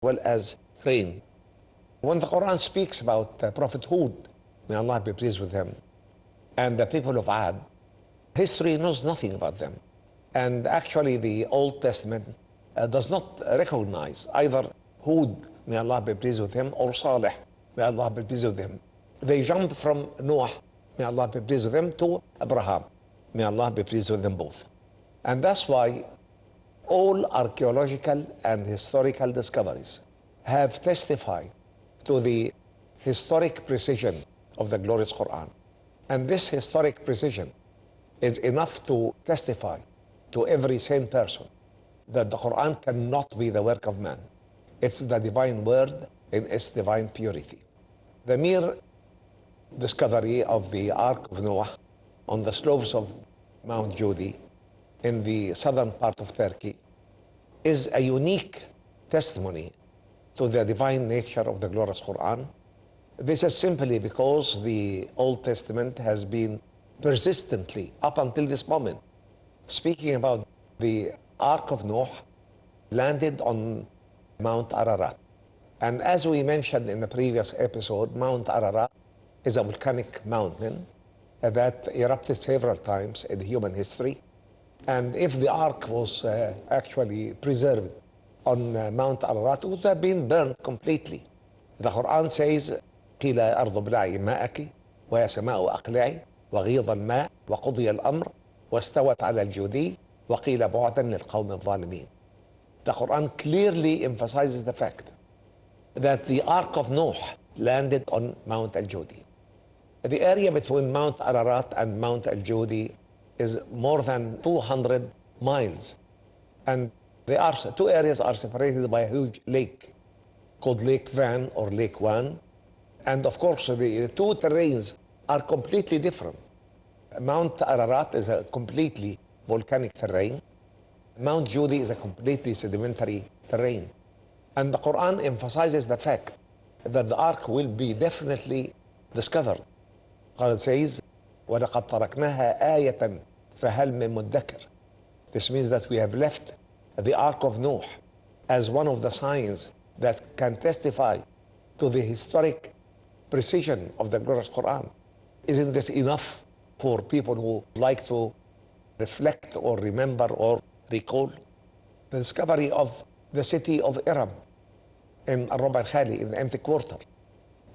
well as rain. When the Quran speaks about Prophet Hud, may Allah be pleased with him, and the people of Ad, history knows nothing about them. And actually the Old Testament does not recognize either Hud, may Allah be pleased with him, or Saleh, may Allah be pleased with him. They jumped from Noah, may Allah be pleased with him, to Abraham, may Allah be pleased with them both. And that's why all archaeological and historical discoveries have testified to the historic precision of the glorious Quran. And this historic precision is enough to testify to every sane person that the Quran cannot be the work of man. It's the divine word in its divine purity. The mere discovery of the Ark of Noah on the slopes of Mount Judi in the southern part of Turkey is a unique testimony to the divine nature of the glorious Quran. This is simply because the Old Testament has been persistently, up until this moment, speaking about the Ark of Noah landed on Mount Ararat. And as we mentioned in the previous episode, Mount Ararat is a volcanic mountain that erupted several times in human history. And if the Ark was actually preserved on Mount Ararat, it would have been burned completely. The Quran says, قِيلَ يَا أَرْضُ ابْلَعِي مَاءَكِ وَيَا سَمَاءُ أَقْلِعِي وَغِيضَ الْمَاءِ وَقُضِيَ الْأَمْرُ وَاسْتَوَتْ عَلَى الْجُودِيِّ وَقِيلَ بُعْدًا لِلْقَوْمِ الظَّالِمِينَ. The Quran clearly emphasizes the fact that the Ark of Noah landed on Mount Al-Judi. The area between Mount Ararat and Mount Al-Judi is more than 200 miles. And the two areas are separated by a huge lake called Lake Van or Lake Wan. And of course, the two terrains are completely different. Mount Ararat is a completely volcanic terrain. Mount Judi is a completely sedimentary terrain. And the Quran emphasizes the fact that the Ark will be definitely discovered. It says, وَلَقَدْ تَرَكْنَاهَا آيَةً فَهَلْ مِن مُدَّكِرٍ. This means that we have left the Ark of Noah as one of the signs that can testify to the historic precision of the glorious Quran. Isn't this enough for people who like to reflect or remember or recall? The discovery of the city of Iram in Ar-Rub' al-Khali, in the empty quarter.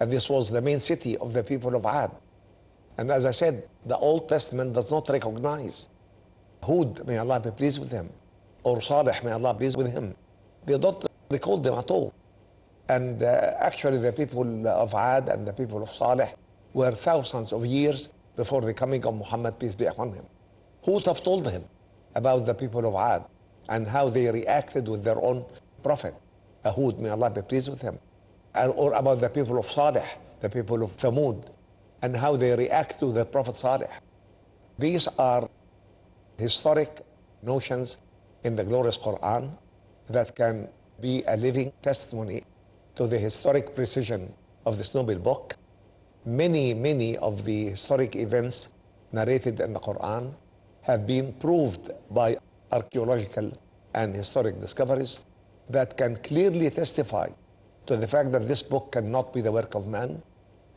And this was the main city of the people of Ad. And as I said, the Old Testament does not recognize Hud, may Allah be pleased with him, or Saleh, may Allah be pleased with him. They don't recall them at all. And actually the people of Ad and the people of Saleh were thousands of years before the coming of Muhammad, peace be upon him. Who would have told him about the people of Ad and how they reacted with their own prophet, Hud, may Allah be pleased with him, or about the people of Saleh, the people of Thamud, and how they react to the Prophet Saleh. These are historic notions in the glorious Quran that can be a living testimony to the historic precision of this noble book. Many of the historic events narrated in the Quran have been proved by archaeological and historic discoveries that can clearly testify to the fact that this book cannot be the work of man.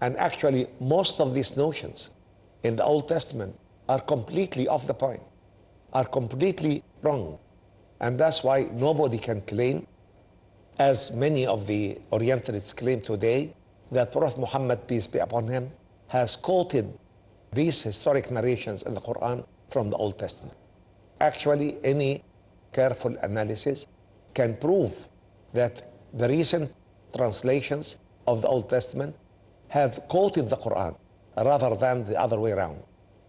And actually, most of these notions in the Old Testament are completely off the point, are completely wrong. And that's why nobody can claim, as many of the Orientalists claim today, that Prophet Muhammad, peace be upon him, has quoted these historic narrations in the Quran from the Old Testament. Actually, any careful analysis can prove that the recent translations of the Old Testament have quoted the Quran rather than the other way around.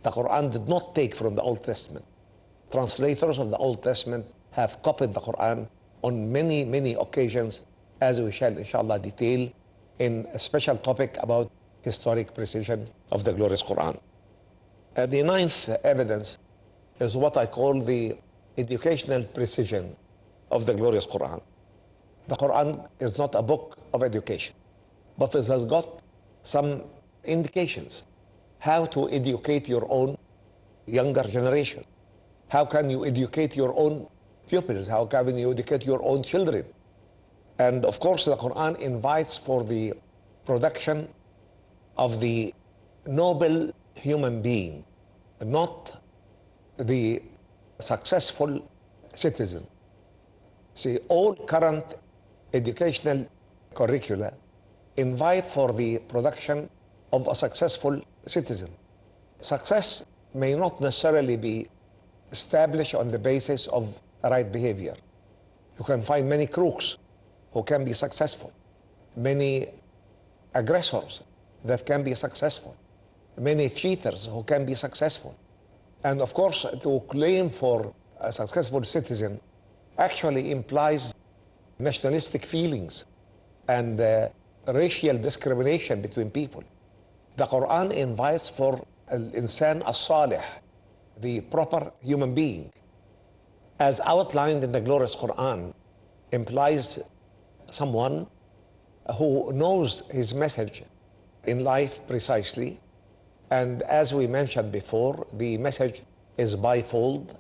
The Quran did not take from the Old Testament. Translators of the Old Testament have copied the Quran on many occasions, as we shall inshallah detail in a special topic about historic precision of the glorious Quran. The ninth evidence is what I call the educational precision of the glorious Quran. The Quran is not a book of education, but it has got some indications how to educate your own younger generation. How can you educate your own pupils? How can you educate your own children? And of course, the Quran invites for the production of the noble human being, not the successful citizen. See, all current educational curricula invite for the production of a successful citizen. Success may not necessarily be established on the basis of right behavior. You can find many crooks who can be successful, many aggressors that can be successful, many cheaters who can be successful. And of course, to claim for a successful citizen actually implies nationalistic feelings and racial discrimination between people. The Quran invites for al-insan as-salih, the proper human being, as outlined in the glorious Quran, implies someone who knows his message in life precisely. And as we mentioned before, the message is bifold: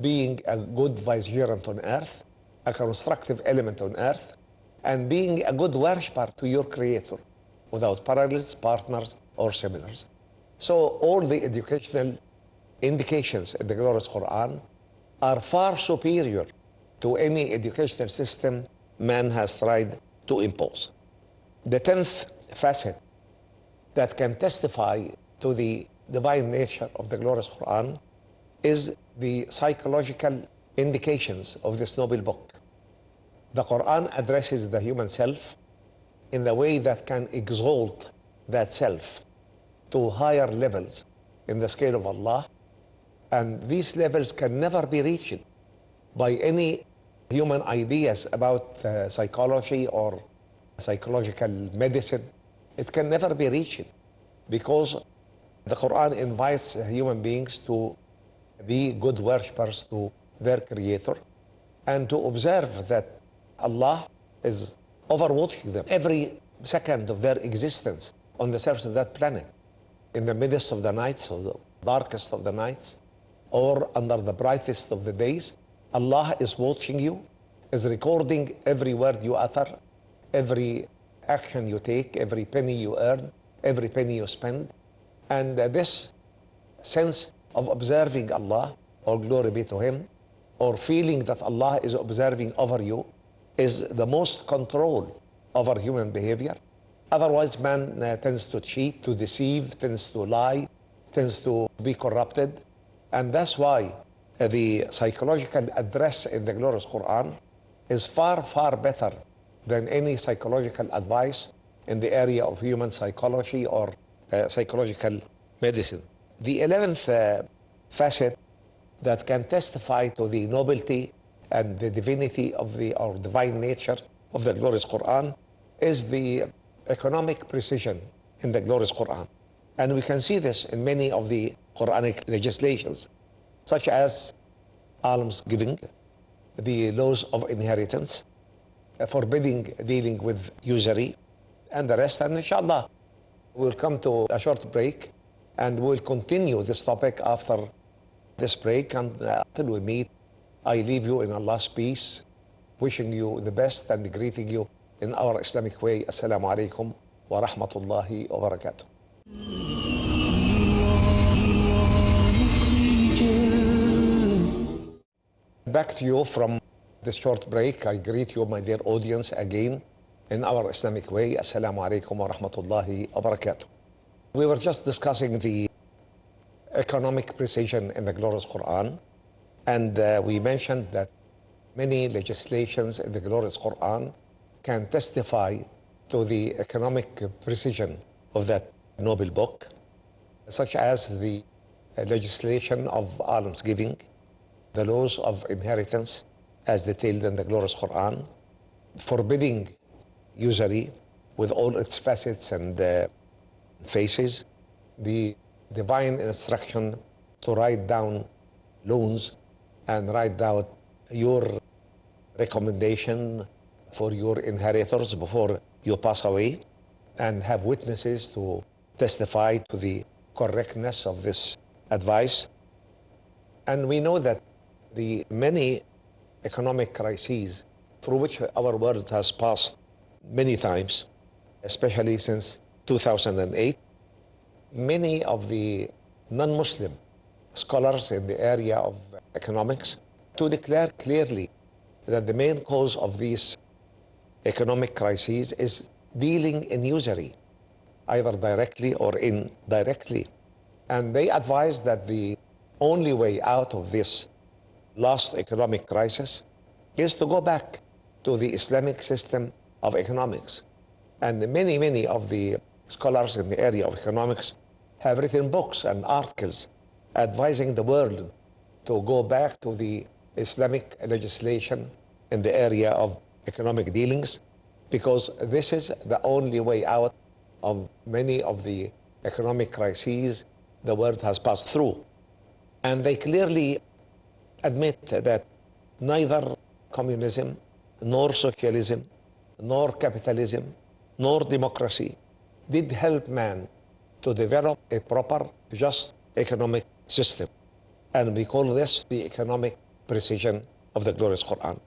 being a good vicegerent on earth, a constructive element on earth, and being a good worshipper to your Creator without parallels, partners, or similars. So all the educational indications in the glorious Quran are far superior to any educational system man has tried to impose. The 10th facet that can testify to the divine nature of the glorious Quran is the psychological indications of this noble book. The Quran addresses the human self in the way that can exalt that self to higher levels in the scale of Allah, and these levels can never be reached by any human ideas about psychology or psychological medicine. It can never be reached because the Quran invites human beings to be good worshippers to their Creator and to observe that Allah is overwatching them every second of their existence on the surface of that planet, in the midst of the nights, or the darkest of the nights, or under the brightest of the days. Allah is watching you, is recording every word you utter, every action you take, every penny you earn, every penny you spend. And this sense of observing Allah, or glory be to Him, or feeling that Allah is observing over you, is the most control over human behavior. Otherwise, man tends to cheat, to deceive, tends to lie, tends to be corrupted. And that's why the psychological address in the glorious Quran is far, far better than any psychological advice in the area of human psychology or psychological medicine. The 11th facet that can testify to the nobility and the divinity of the, or divine nature of the glorious Quran is the economic precision in the glorious Quran. And we can see this in many of the Quranic legislations, such as almsgiving, the laws of inheritance, forbidding dealing with usury, and the rest. And inshallah, we'll come to a short break and we'll continue this topic after this break. And until we meet, I leave you in Allah's peace, wishing you the best and greeting you in our Islamic way. Assalamu alaikum wa rahmatullahi wa barakatuh. Back to you from this short break. I greet you, my dear audience, again in our Islamic way. Assalamu alaikum wa rahmatullahi wa barakatuh. We were just discussing the economic precision in the glorious Quran, and we mentioned that many legislations in the glorious Quran can testify to the economic precision of that noble book, such as the legislation of almsgiving, the laws of inheritance as detailed in the glorious Quran, forbidding usury with all its facets and faces, the divine instruction to write down loans and write down your recommendation for your inheritors before you pass away, and have witnesses to testify to the correctness of this advice. And we know that the many economic crises through which our world has passed many times, especially since 2008. Many of the non-Muslim scholars in the area of economics to declare clearly that the main cause of these economic crises is dealing in usury, either directly or indirectly. And they advise that the only way out of this last economic crisis is to go back to the Islamic system of economics. And many of the scholars in the area of economics have written books and articles advising the world to go back to the Islamic legislation in the area of economic dealings, because this is the only way out of many of the economic crises the world has passed through. And they clearly admit that neither communism, nor socialism, nor capitalism, nor democracy did help man to develop a proper, just economic system. And we call this the economic precision of the glorious Quran.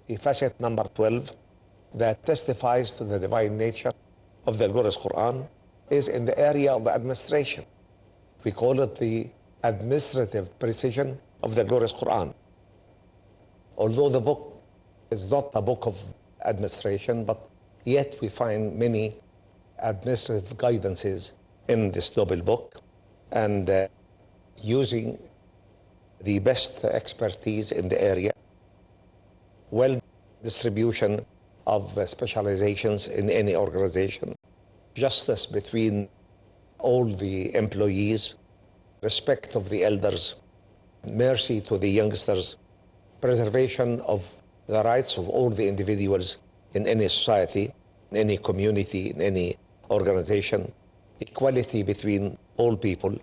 The facet number 12 that testifies to the divine nature of the glorious Quran is in the area of administration. We call it the administrative precision of the glorious Quran. Although the book is not a book of administration, but yet we find many administrative guidances in this noble book, and using the best expertise in the area, well distribution of specializations in any organization, justice between all the employees, respect of the elders, mercy to the youngsters, preservation of the rights of all the individuals in any society, in any community, in any organization, equality between all people,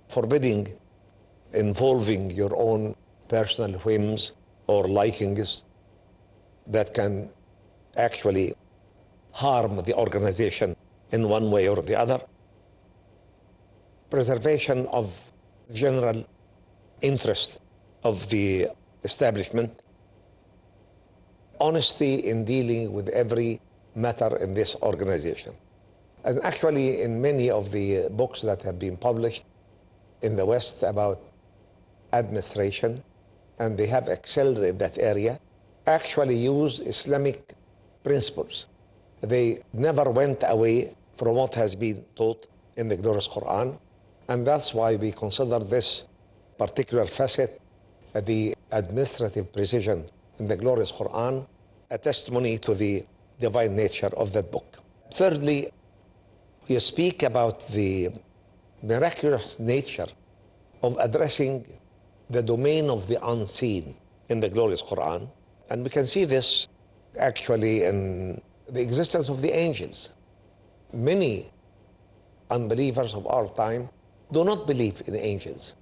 forbidding involving your own personal whims or likings that can actually harm the organization in one way or the other, preservation of general interest of the establishment, honesty in dealing with every matter in this organization. And actually, in many of the books that have been published in the West about administration, and they have excelled in that area, actually use Islamic principles. They never went away from what has been taught in the glorious Quran, and that's why we consider this particular facet, the administrative precision in the glorious Quran, a testimony to the divine nature of that book. Thirdly, we speak about the miraculous nature of addressing the domain of the unseen in the glorious Quran. And we can see this actually in the existence of the angels. Many unbelievers of our time do not believe in angels.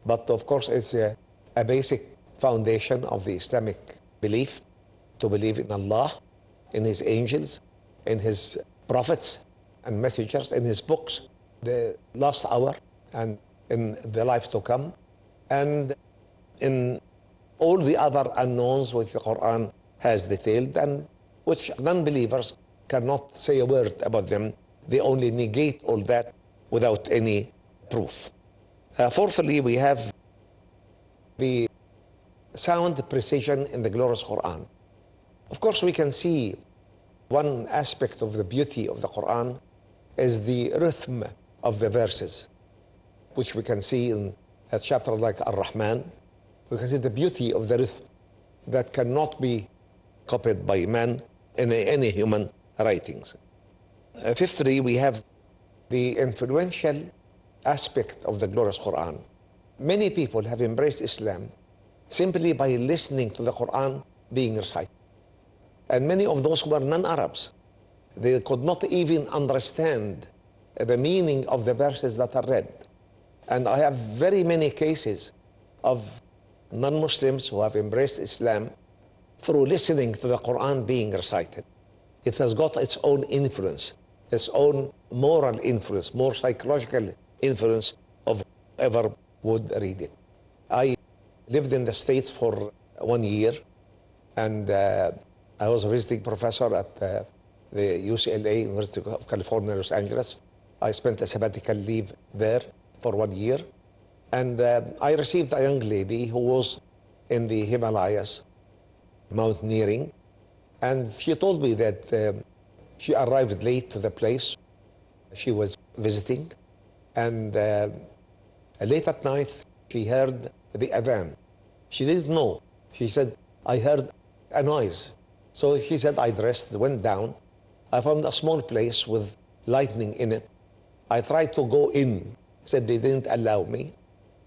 But of course, it's a basic foundation of the Islamic belief to believe in Allah, in His angels, in His prophets and messengers, in His books, the last hour, and in the life to come, and in all the other unknowns which the Quran has detailed and which non-believers cannot say a word about them. They only negate all that without any proof. Fourthly, we have the sound precision in the glorious Quran. Of course, we can see one aspect of the beauty of the Quran is the rhythm of the verses, which we can see in a chapter like Ar-Rahman. We can see the beauty of the rhythm that cannot be copied by man in any human writings. Fifthly, we have the influential aspect of the glorious Quran. Many people have embraced Islam simply by listening to the Quran being recited. And many of those who are non-Arabs, they could not even understand the meaning of the verses that are read. And I have very many cases of non-Muslims who have embraced Islam through listening to the Quran being recited. It has got its own influence, its own moral influence, more psychological influence of whoever would read it. I lived in the States for 1 year, And I was a visiting professor at the UCLA, University of California, Los Angeles. I spent a sabbatical leave there for 1 year. And I received a young lady who was in the Himalayas, mountaineering. And she told me that she arrived late to the place she was visiting. And late at night, she heard the adhan. She didn't know. She said, I heard a noise. So she said, I dressed, went down. I found a small place with lightning in it. I tried to go in. Said they didn't allow me.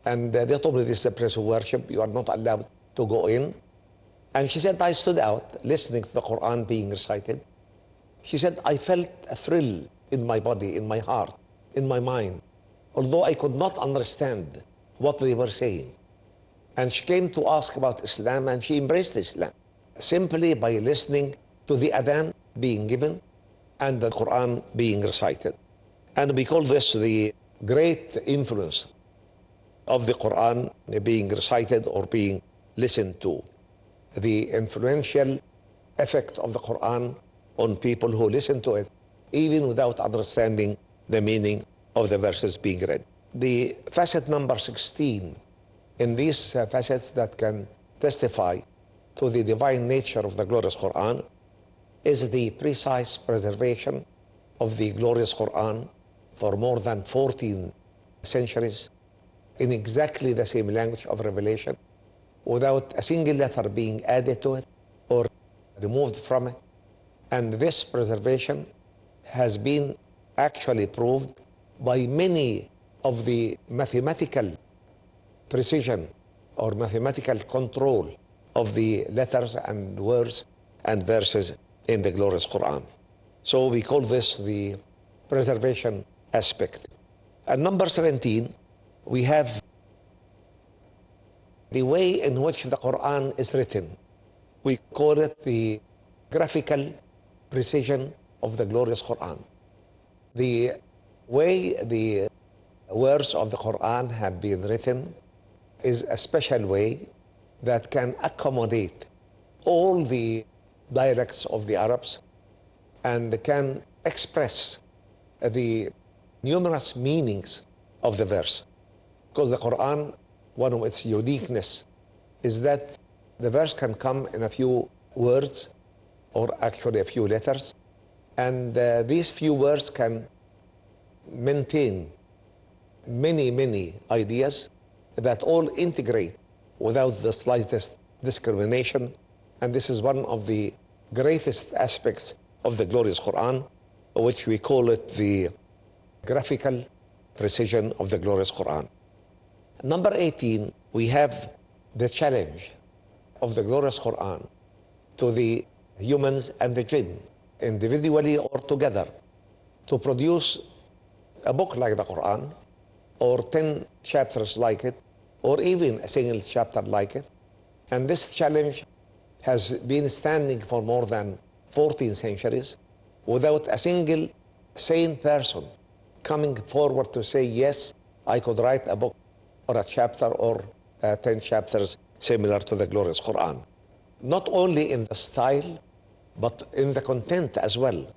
And they told me this is a place of worship. You are not allowed to go in. And she said, I stood out listening to the Quran being recited. She said, I felt a thrill in my body, in my heart, in my mind, although I could not understand what they were saying. And she came to ask about Islam, and she embraced Islam simply by listening to the adhan being given and the Quran being recited. And we call this the great influence of the Quran being recited or being listened to. The influential effect of the Quran on people who listen to it, even without understanding the meaning of the verses being read. The facet number 16 in these facets that can testify to the divine nature of the glorious Quran is the precise preservation of the glorious Quran for more than 14 centuries in exactly the same language of revelation, without a single letter being added to it or removed from it. And this preservation has been actually proved by many of the mathematical precision or mathematical control of the letters and words and verses in the glorious Quran. So we call this the preservation aspect. At number 17, we have the way in which the Quran is written. We call it the graphical precision of the glorious Quran. The way the words of the Quran have been written is a special way that can accommodate all the dialects of the Arabs and can express the numerous meanings of the verse. Because the Quran, one of its uniqueness is that the verse can come in a few words or actually a few letters, and these few words can maintain many ideas that all integrate without the slightest discrimination. And this is one of the greatest aspects of the glorious Quran, which we call it the graphical precision of the glorious Quran. Number 18, we have the challenge of the glorious Quran to the humans and the jinn, individually or together, to produce a book like the Quran, or 10 chapters like it, or even a single chapter like it. And this challenge has been standing for more than 14 centuries without a single sane person coming forward to say, yes, I could write a book or a chapter or 10 chapters similar to the glorious Quran. Not only in the style, but in the content as well.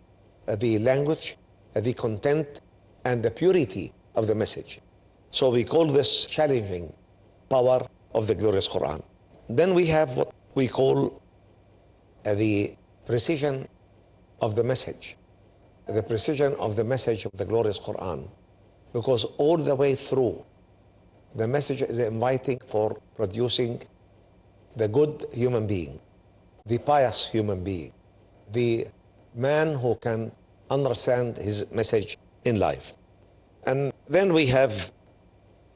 The language, the content, and the purity of the message. So we call this challenging power of the glorious Quran. Then we have what we call the precision of the message. The precision of the message of the glorious Quran. Because all the way through, the message is inviting for producing the good human being, the pious human being, the man who can understand his message in life. And then we have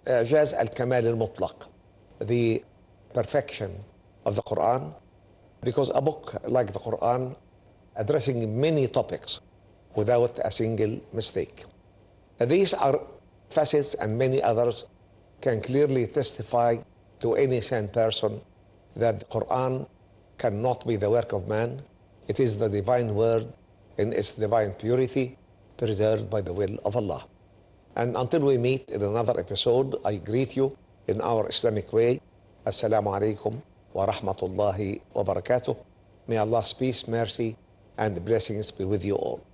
Ijaz al-Kamal al-Mutlaq, the perfection of the Quran, because a book like the Quran addressing many topics without a single mistake. These are facets, and many others can clearly testify to any sane person that the Quran cannot be the work of man. It is the divine word in its divine purity, preserved by the will of Allah. And until we meet in another episode, I greet you in our Islamic way. Assalamu alaikum wa rahmatullahi wa barakatuh. May Allah's peace, mercy, and blessings be with you all.